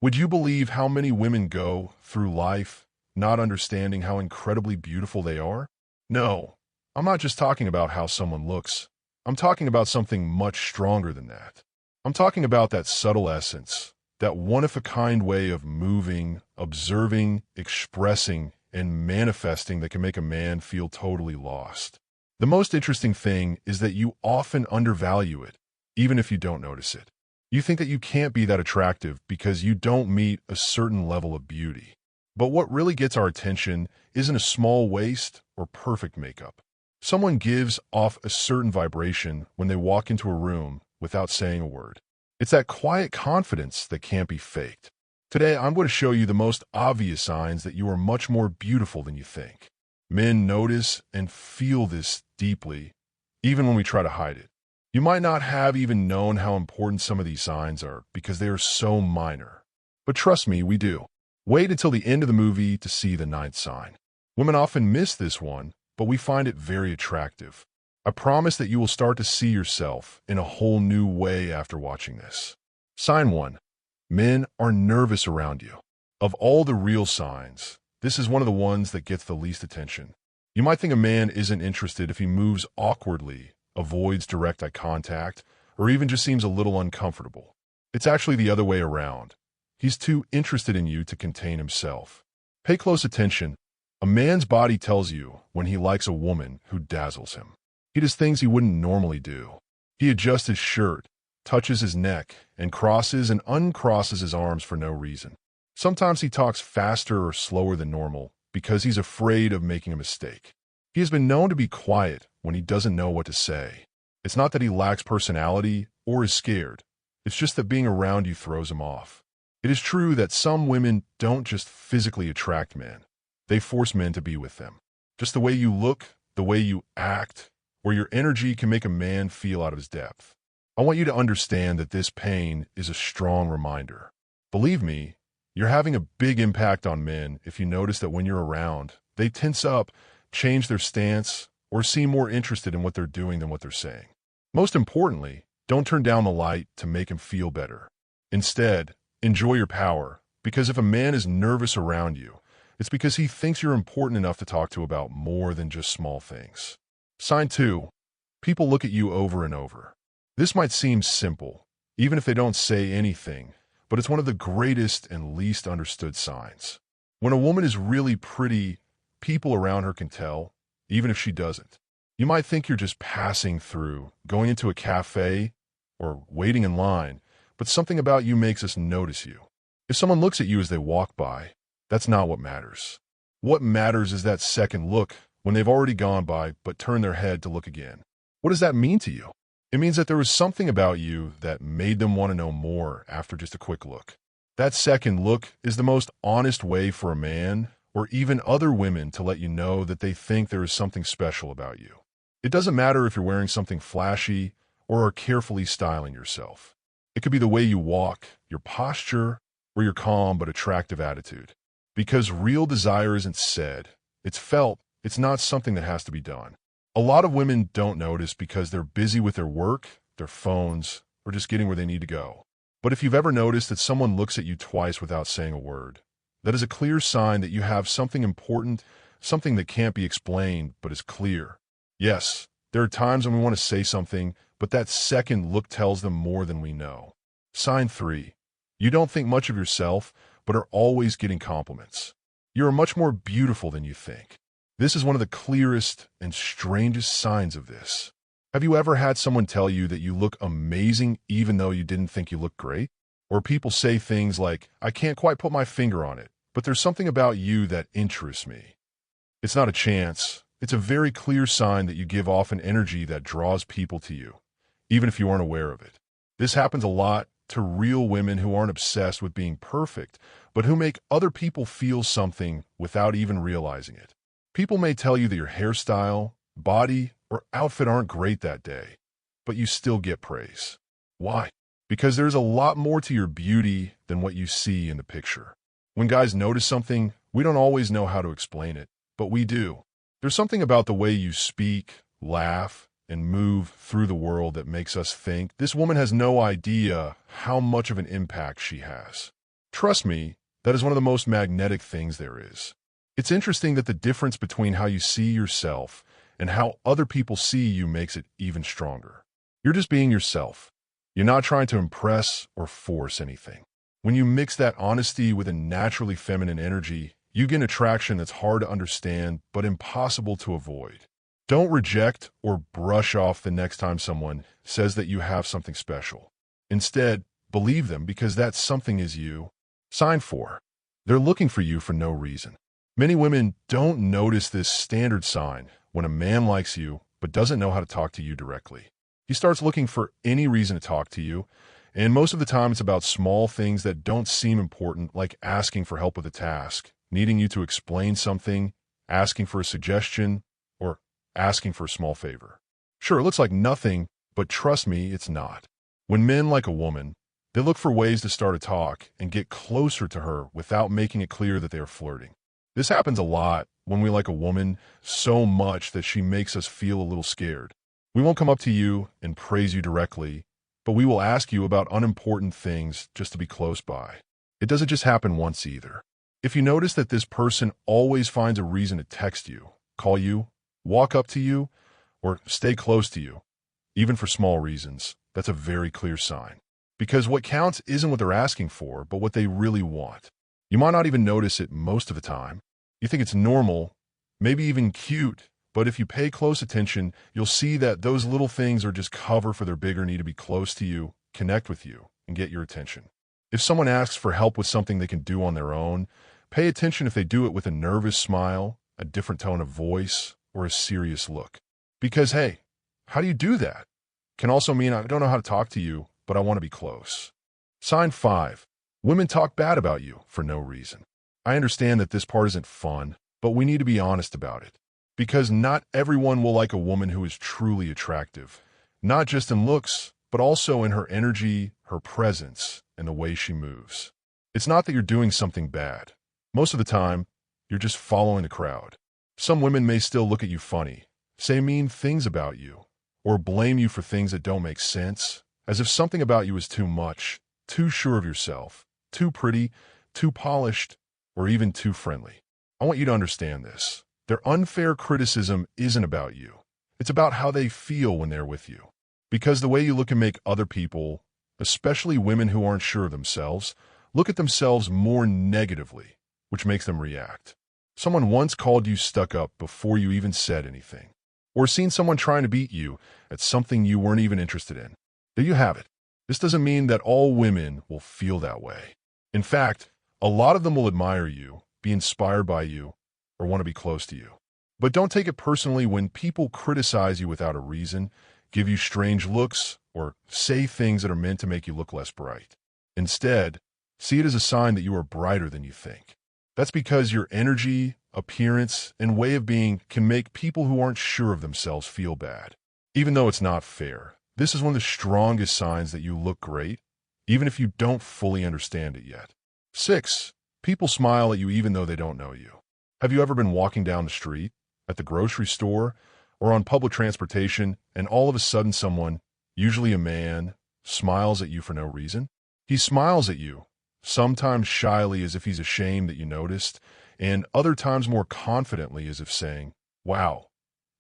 Would you believe how many women go through life not understanding how incredibly beautiful they are? No, I'm not just talking about how someone looks. I'm talking about something much stronger than that. I'm talking about that subtle essence, that one-of-a-kind way of moving, observing, expressing, and manifesting that can make a man feel totally lost. The most interesting thing is that you often undervalue it, even if you don't notice it. You think that you can't be that attractive because you don't meet a certain level of beauty. But what really gets our attention isn't a small waist or perfect makeup. Someone gives off a certain vibration when they walk into a room without saying a word. It's that quiet confidence that can't be faked. Today, I'm going to show you the most obvious signs that you are much more beautiful than you think. Men notice and feel this deeply, even when we try to hide it. You might not have even known how important some of these signs are because they are so minor. But trust me, we do. Wait until the end of the movie to see the ninth sign. Women often miss this one, but we find it very attractive. I promise that you will start to see yourself in a whole new way after watching this. Sign 1. Men are nervous around you. Of all the real signs, this is one of the ones that gets the least attention. You might think a man isn't interested if he moves awkwardly, avoids direct eye contact, or even just seems a little uncomfortable. It's actually the other way around. He's too interested in you to contain himself. Pay close attention. A man's body tells you when he likes a woman who dazzles him. He does things he wouldn't normally do. He adjusts his shirt, touches his neck, and crosses and uncrosses his arms for no reason. Sometimes he talks faster or slower than normal because he's afraid of making a mistake. He has been known to be quiet when he doesn't know what to say. It's not that he lacks personality or is scared. It's just that being around you throws him off. It is true that some women don't just physically attract men. They force men to be with them. Just the way you look, the way you act, or your energy can make a man feel out of his depth. I want you to understand that this pain is a strong reminder. Believe me, you're having a big impact on men if you notice that when you're around, they tense up, change their stance, or seem more interested in what they're doing than what they're saying. Most importantly, don't turn down the light to make him feel better. Instead, enjoy your power, because if a man is nervous around you, it's because he thinks you're important enough to talk to about more than just small things. Sign 2. People look at you over and over. This might seem simple, even if they don't say anything, but it's one of the greatest and least understood signs. When a woman is really pretty, people around her can tell, even if she doesn't. You might think you're just passing through, going into a cafe, or waiting in line, but something about you makes us notice you. If someone looks at you as they walk by, that's not what matters. What matters is that second look when they've already gone by but turn their head to look again. What does that mean to you? It means that there was something about you that made them want to know more after just a quick look. That second look is the most honest way for a man or even other women to let you know that they think there is something special about you. It doesn't matter if you're wearing something flashy or are carefully styling yourself. It could be the way you walk, your posture, or your calm but attractive attitude. Because real desire isn't said, it's felt. It's not something that has to be done. A lot of women don't notice because they're busy with their work, their phones, or just getting where they need to go. But if you've ever noticed that someone looks at you twice without saying a word, that is a clear sign that you have something important, something that can't be explained but is clear. Yes, there are times when we want to say something, but that second look tells them more than we know. Sign 3. You don't think much of yourself, but are always getting compliments. You are much more beautiful than you think. This is one of the clearest and strangest signs of this. Have you ever had someone tell you that you look amazing even though you didn't think you looked great? Or people say things like, I can't quite put my finger on it, but there's something about you that interests me. It's not a chance. It's a very clear sign that you give off an energy that draws people to you, even if you aren't aware of it. This happens a lot to real women who aren't obsessed with being perfect, but who make other people feel something without even realizing it. People may tell you that your hairstyle, body, or outfit aren't great that day, but you still get praise. Why? Because there's a lot more to your beauty than what you see in the picture. When guys notice something, we don't always know how to explain it, but we do. There's something about the way you speak, laugh, and move through the world that makes us think this woman has no idea how much of an impact she has. Trust me, that is one of the most magnetic things there is. It's interesting that the difference between how you see yourself and how other people see you makes it even stronger. You're just being yourself. You're not trying to impress or force anything. When you mix that honesty with a naturally feminine energy, you get an attraction that's hard to understand but impossible to avoid. Don't reject or brush off the next time someone says that you have something special. Instead, believe them because that something is you. Sign 4. They're looking for you for no reason. Many women don't notice this standard sign when a man likes you but doesn't know how to talk to you directly. He starts looking for any reason to talk to you, and most of the time it's about small things that don't seem important, like asking for help with a task, needing you to explain something, asking for a suggestion, or asking for a small favor. Sure, it looks like nothing, but trust me, it's not. When men like a woman, they look for ways to start a talk and get closer to her without making it clear that they are flirting. This happens a lot when we like a woman so much that she makes us feel a little scared. We won't come up to you and praise you directly, but we will ask you about unimportant things just to be close by. It doesn't just happen once either. If you notice that this person always finds a reason to text you, call you, walk up to you, or stay close to you, even for small reasons, that's a very clear sign. Because what counts isn't what they're asking for, but what they really want. You might not even notice it most of the time. You think it's normal, maybe even cute, but if you pay close attention, you'll see that those little things are just cover for their bigger need to be close to you, connect with you, and get your attention. If someone asks for help with something they can do on their own, pay attention if they do it with a nervous smile, a different tone of voice, or a serious look. Because, hey, how do you do that? Can also mean I don't know how to talk to you, but I want to be close. Sign 5. Women talk bad about you for no reason. I understand that this part isn't fun, but we need to be honest about it. Because not everyone will like a woman who is truly attractive, not just in looks, but also in her energy, her presence, and the way she moves. It's not that you're doing something bad. Most of the time, you're just following the crowd. Some women may still look at you funny, say mean things about you, or blame you for things that don't make sense, as if something about you is too much, too sure of yourself, too pretty, too polished, or even too friendly. I want you to understand this. Their unfair criticism isn't about you. It's about how they feel when they're with you. Because the way you look can make other people, especially women who aren't sure of themselves, look at themselves more negatively, which makes them react. Someone once called you stuck up before you even said anything, or seen someone trying to beat you at something you weren't even interested in. There you have it. This doesn't mean that all women will feel that way. In fact, a lot of them will admire you, be inspired by you, or want to be close to you. But don't take it personally when people criticize you without a reason, give you strange looks, or say things that are meant to make you look less bright. Instead, see it as a sign that you are brighter than you think. That's because your energy, appearance, and way of being can make people who aren't sure of themselves feel bad. Even though it's not fair, this is one of the strongest signs that you look great, even if you don't fully understand it yet. 6. People smile at you even though they don't know you. Have you ever been walking down the street, at the grocery store, or on public transportation, and all of a sudden someone, usually a man, smiles at you for no reason? He smiles at you, sometimes shyly as if he's ashamed that you noticed, and other times more confidently as if saying, "Wow,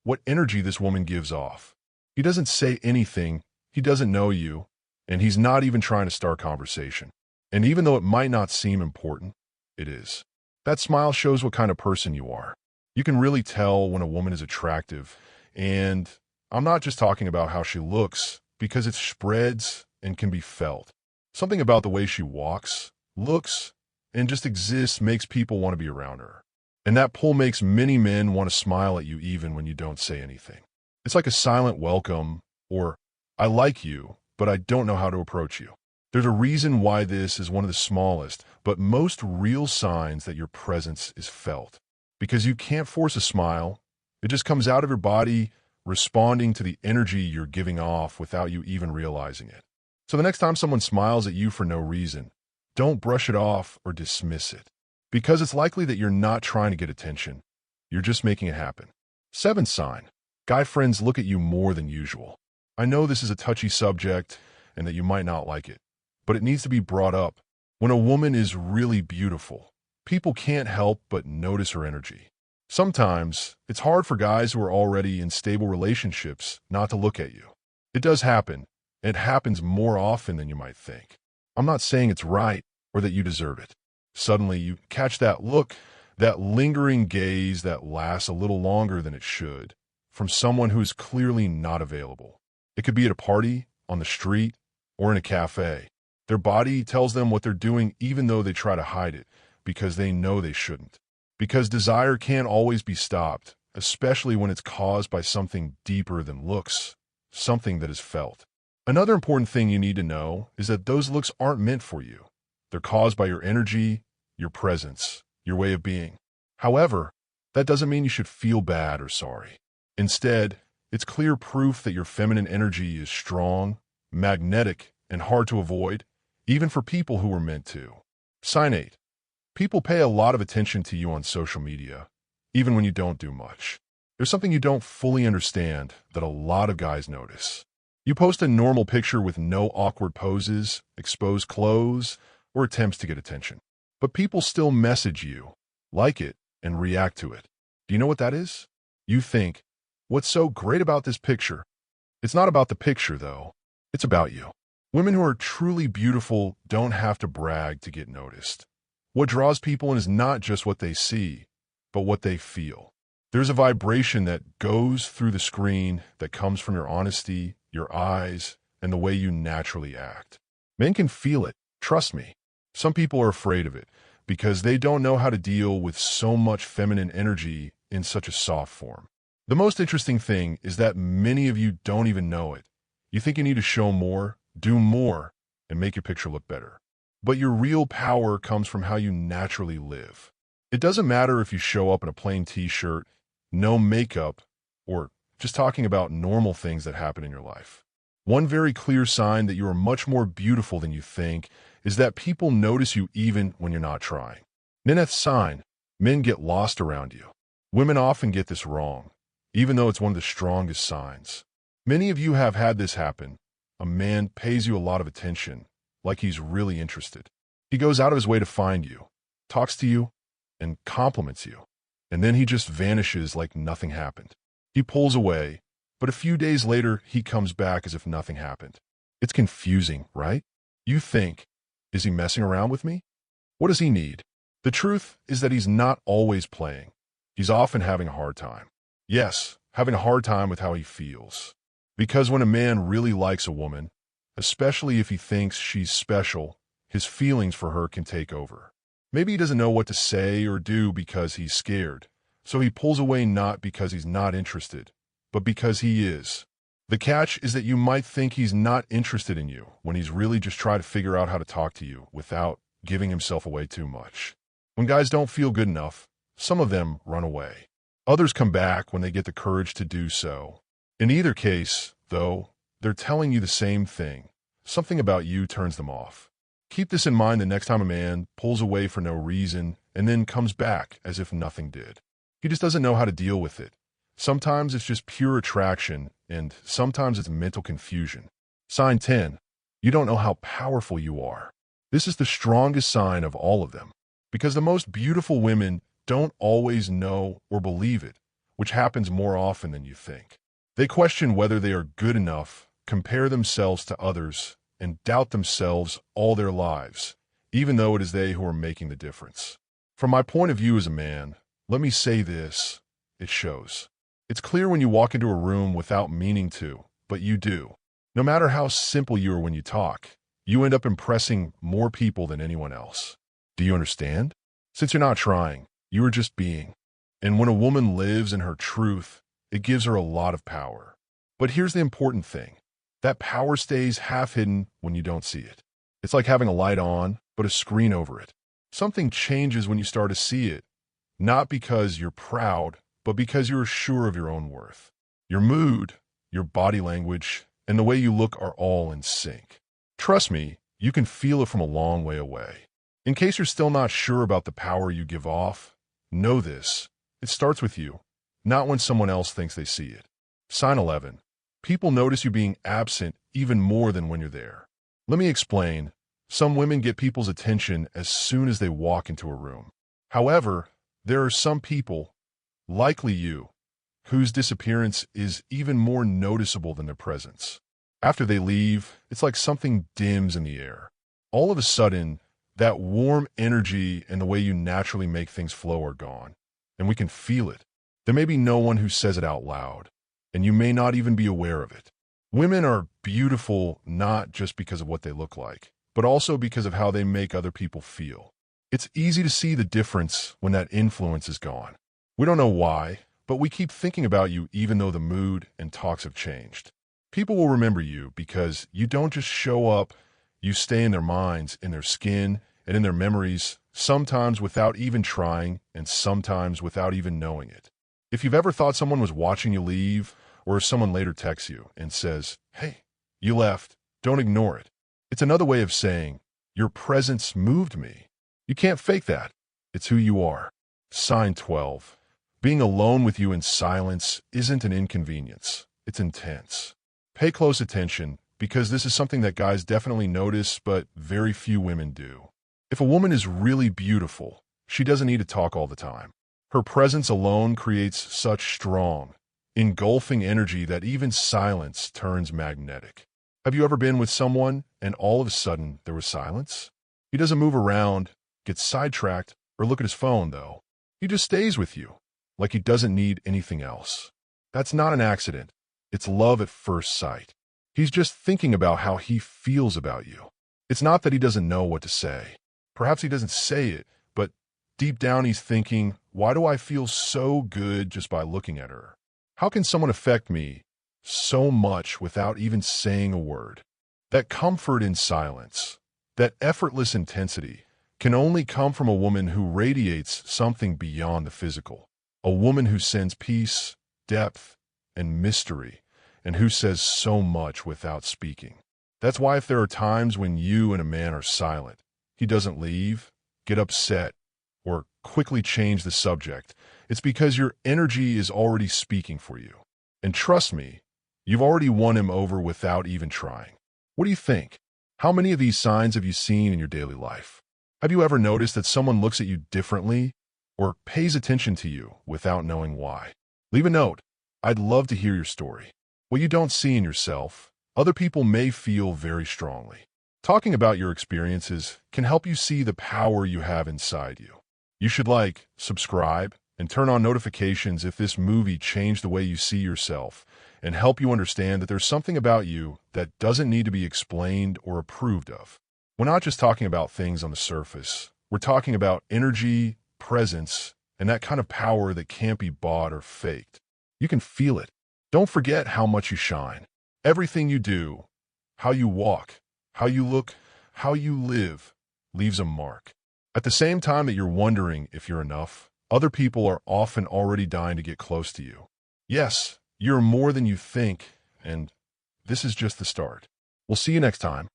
what energy this woman gives off." He doesn't say anything, he doesn't know you, and he's not even trying to start conversation. And even though it might not seem important, it is. That smile shows what kind of person you are. You can really tell when a woman is attractive, and I'm not just talking about how she looks, because it spreads and can be felt. Something about the way she walks, looks, and just exists makes people want to be around her. And that pull makes many men want to smile at you even when you don't say anything. It's like a silent welcome, or, "I like you, but I don't know how to approach you." There's a reason why this is one of the smallest, but most real signs that your presence is felt. Because you can't force a smile. It just comes out of your body, responding to the energy you're giving off without you even realizing it. So the next time someone smiles at you for no reason, don't brush it off or dismiss it. Because it's likely that you're not trying to get attention. You're just making it happen. 7th sign. Guy friends look at you more than usual. I know this is a touchy subject and that you might not like it, but it needs to be brought up When a woman is really beautiful, people can't help but notice her energy. Sometimes, it's hard for guys who are already in stable relationships not to look at you. It does happen. It happens more often than you might think. I'm not saying it's right or that you deserve it. Suddenly, you catch that look, that lingering gaze that lasts a little longer than it should, from someone who is clearly not available. It could be at a party, on the street, or in a cafe. Their body tells them what they're doing even though they try to hide it, because they know they shouldn't. Because desire can't always be stopped, especially when it's caused by something deeper than looks, something that is felt. Another important thing you need to know is that those looks aren't meant for you. They're caused by your energy, your presence, your way of being. However, that doesn't mean you should feel bad or sorry. Instead, it's clear proof that your feminine energy is strong, magnetic, and hard to avoid, even for people who were meant to. Sign 8. People pay a lot of attention to you on social media, even when you don't do much. There's something you don't fully understand that a lot of guys notice. You post a normal picture with no awkward poses, exposed clothes, or attempts to get attention. But people still message you, like it, and react to it. Do you know what that is? You think, what's so great about this picture? It's not about the picture, though. It's about you. Women who are truly beautiful don't have to brag to get noticed. What draws people in is not just what they see, but what they feel. There's a vibration that goes through the screen that comes from your honesty, your eyes, and the way you naturally act. Men can feel it, trust me. Some people are afraid of it because they don't know how to deal with so much feminine energy in such a soft form. The most interesting thing is that many of you don't even know it. You think you need to show more, do more, and make your picture look better. But your real power comes from how you naturally live. It doesn't matter if you show up in a plain t-shirt, no makeup, or just talking about normal things that happen in your life. One very clear sign that you are much more beautiful than you think is that people notice you even when you're not trying. Ninth sign, men get lost around you. Women often get this wrong, even though it's one of the strongest signs. Many of you have had this happen. A man pays you a lot of attention, like he's really interested. He goes out of his way to find you, talks to you, and compliments you. And then he just vanishes like nothing happened. He pulls away, but a few days later, he comes back as if nothing happened. It's confusing, right? You think, is he messing around with me? What does he need? The truth is that he's not always playing. He's often having a hard time. Yes, having a hard time with how he feels. Because when a man really likes a woman, especially if he thinks she's special, his feelings for her can take over. Maybe he doesn't know what to say or do because he's scared, so he pulls away not because he's not interested, but because he is. The catch is that you might think he's not interested in you when he's really just trying to figure out how to talk to you without giving himself away too much. When guys don't feel good enough, some of them run away. Others come back when they get the courage to do so. In either case, though, they're telling you the same thing. Something about you turns them off. Keep this in mind the next time a man pulls away for no reason and then comes back as if nothing did. He just doesn't know how to deal with it. Sometimes it's just pure attraction, and sometimes it's mental confusion. Sign 10. You don't know how powerful you are. This is the strongest sign of all of them, because the most beautiful women don't always know or believe it, which happens more often than you think. They question whether they are good enough, compare themselves to others, and doubt themselves all their lives, even though it is they who are making the difference. From my point of view as a man, let me say this, it shows. It's clear when you walk into a room without meaning to, but you do. No matter how simple you are when you talk, you end up impressing more people than anyone else. Do you understand? Since you're not trying, you are just being. And when a woman lives in her truth, it gives her a lot of power. But here's the important thing. That power stays half hidden when you don't see it. It's like having a light on, but a screen over it. Something changes when you start to see it, not because you're proud, but because you're sure of your own worth. Your mood, your body language, and the way you look are all in sync. Trust me, you can feel it from a long way away. In case you're still not sure about the power you give off, know this. It starts with you, not when someone else thinks they see it. Sign 11. People notice you being absent even more than when you're there. Let me explain. Some women get people's attention as soon as they walk into a room. However, there are some people, likely you, whose disappearance is even more noticeable than their presence. After they leave, it's like something dims in the air. All of a sudden, that warm energy and the way you naturally make things flow are gone, and we can feel it. There may be no one who says it out loud, and you may not even be aware of it. Women are beautiful not just because of what they look like, but also because of how they make other people feel. It's easy to see the difference when that influence is gone. We don't know why, but we keep thinking about you even though the mood and talks have changed. People will remember you because you don't just show up, you stay in their minds, in their skin, and in their memories, sometimes without even trying, and sometimes without even knowing it. If you've ever thought someone was watching you leave, or if someone later texts you and says, "Hey, you left," don't ignore it. It's another way of saying, "Your presence moved me." You can't fake that. It's who you are. Sign 12. Being alone with you in silence isn't an inconvenience. It's intense. Pay close attention, because this is something that guys definitely notice, but very few women do. If a woman is really beautiful, she doesn't need to talk all the time. Her presence alone creates such strong, engulfing energy that even silence turns magnetic. Have you ever been with someone and all of a sudden there was silence? He doesn't move around, get sidetracked, or look at his phone, though. He just stays with you, like he doesn't need anything else. That's not an accident. It's love at first sight. He's just thinking about how he feels about you. It's not that he doesn't know what to say. Perhaps he doesn't say it, but deep down he's thinking, why do I feel so good just by looking at her? How can someone affect me so much without even saying a word? That comfort in silence, that effortless intensity, can only come from a woman who radiates something beyond the physical. A woman who sends peace, depth, and mystery, and who says so much without speaking. That's why if there are times when you and a man are silent, he doesn't leave, get upset, or quickly change the subject, it's because your energy is already speaking for you. And trust me, you've already won him over without even trying. What do you think? How many of these signs have you seen in your daily life? Have you ever noticed that someone looks at you differently or pays attention to you without knowing why? Leave a note. I'd love to hear your story. What you don't see in yourself, other people may feel very strongly. Talking about your experiences can help you see the power you have inside you. You should like, subscribe, and turn on notifications if this movie changed the way you see yourself and help you understand that there's something about you that doesn't need to be explained or approved of. We're not just talking about things on the surface. We're talking about energy, presence, and that kind of power that can't be bought or faked. You can feel it. Don't forget how much you shine. Everything you do, how you walk, how you look, how you live, leaves a mark. At the same time that you're wondering if you're enough, other people are often already dying to get close to you. Yes, you're more than you think, and this is just the start. We'll see you next time.